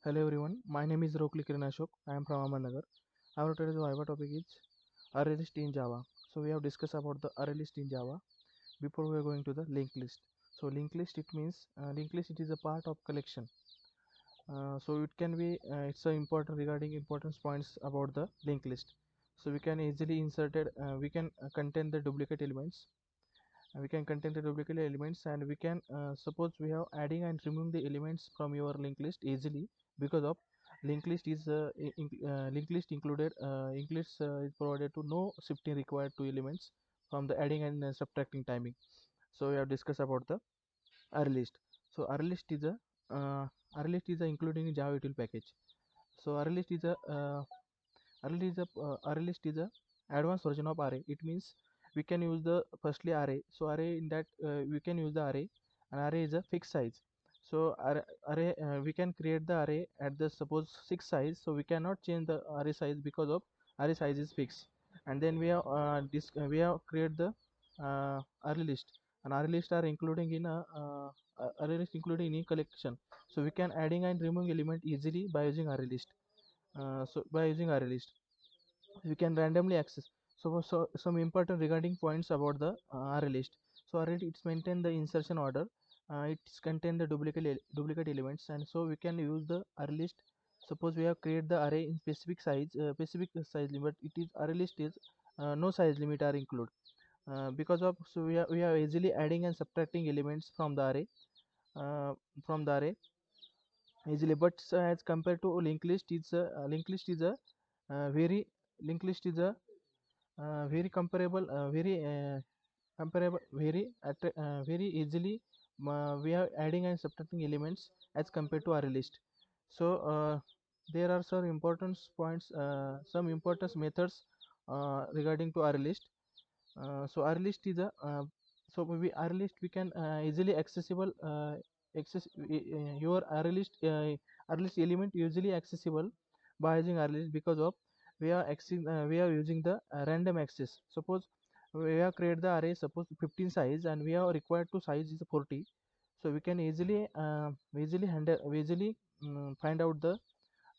Hello everyone, my name is Rokli Kiran Ashok. I am from Ahmednagar. Our today's Viva topic is array list in Java. So we have discussed about the array list in Java. Before we are going to the linked list. So linked list, it means linked list, it is a part of collection. So it can be it's a important regarding importance points about the linked list. So we can easily insert it. We can contain the duplicate elements. We can contain the duplicate elements, and we can suppose we have adding and removing the elements from your linked list easily, because of linked list is linked list included linked list is provided to no shifting required to elements from the adding and subtracting timing. So we have discussed about the array list. So array list is a including in Java util package. So array list is a advanced version of array. It means we can use the firstly array. So array, in that we can use the array. An array is a fixed size. So array we can create the array at the suppose 6 size. So we cannot change the array size because of array size is fixed. And then we have create the array list. And array list are including in array list including in collection. So we can adding and removing element easily by using array list. So by using array list you can randomly access. So some important regarding points about the array list. So array, it's maintain the insertion order. It's contain the duplicate elements, and so we can use the array list. Suppose we have create the array in specific size limit. It is array list is no size limit are included. Because of, so we are easily adding and subtracting elements uh, from the array easily. But as compared to linked list is a very linked list is a very comparable, very easily we are adding and subtracting elements as compared to array list. So there are some important points, some important methods regarding to array list. So array list is a so we array list we can easily accessible your array list element usually accessible by using array list, because of we are using the random access. Suppose we have create the array, suppose 15 size, and we are required to size is 40. So we can easily find out the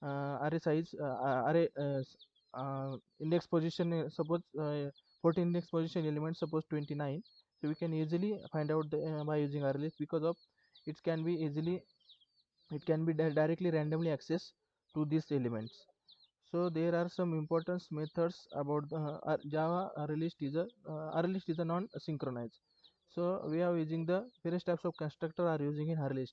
array size array index position, suppose 14 index position element, suppose 29. So we can easily find out by using array list, because of it can be easily, it can be directly randomly access to these elements. So there are some important methods about the Java array list is a non-synchronized. So we are using the various types of constructor are using in array list.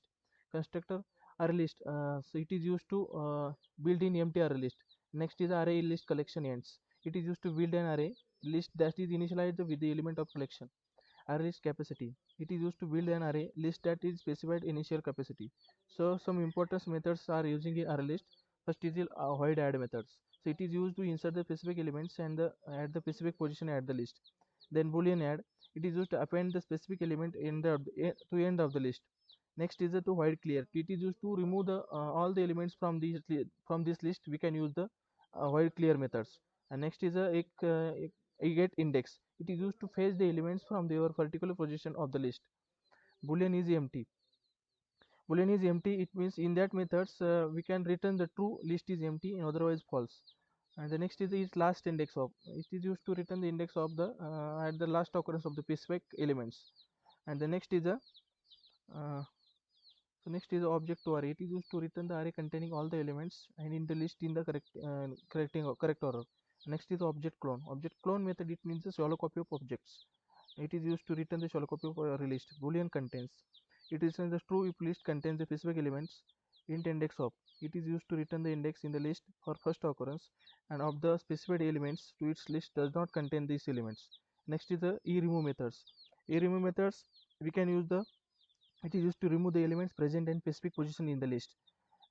Constructor array list. So it is used to build in empty array list. Next is array list collection ends. It is used to build an array list that is initialized with the element of collection. Array list capacity. It is used to build an array list that is specified initial capacity. So some important methods are using in array list. First is the void add methods. So it is used to insert the specific elements and at the specific position at the list. Then boolean add. It is used to append the specific element in the to end of the list. Next is the to void clear. It is used to remove the all the elements from this list. We can use the void clear methods. And next is a get index. It is used to fetch the elements from their particular position of the list. Boolean is empty. Boolean is empty. It means in that methods we can return the true list is empty and otherwise false. And the next is last index of. It is used to return the index of the at the last occurrence of the specific elements. And the next is a uh, so next is object to array. It is used to return the array containing all the elements and in the list in the correct order. Next is object clone. Object clone method, it means a shallow copy of objects. It is used to return the shallow copy of array list. Boolean contains. It is the true if list contains the specific elements. Int index of. It is used to return the index in the list for first occurrence and of the specified elements to its list does not contain these elements. Next is the remove methods. Remove methods, we can use the, it is used to remove the elements present in specific position in the list.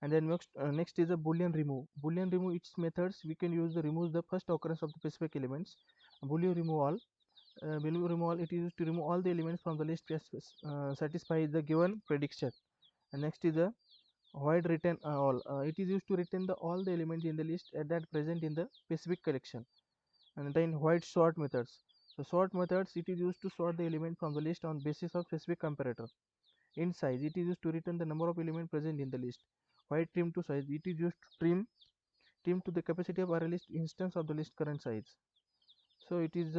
And then next is a boolean remove. Boolean remove, its methods we can use the remove the first occurrence of the specific elements. Boolean remove all. Boolean remove all, it is used to remove all the elements from the list satisfy the given prediction. And next is a void return all. It is used to return the all the elements in the list that present in the specific collection. And then void sort methods. So sort methods, it is used to sort the element from the list on basis of specific comparator. Int size, it is used to return the number of elements present in the list. Why trim to size? It is used to trim to the capacity of array list instance of the list current size. So it is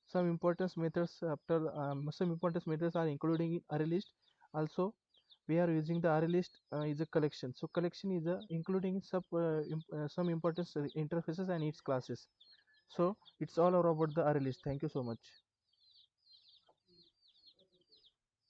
some importance methods after some importance methods are including in array list. Also we are using the array list is a collection. So collection is including some importance interfaces and its classes. So it's all about the array list. Thank you so much.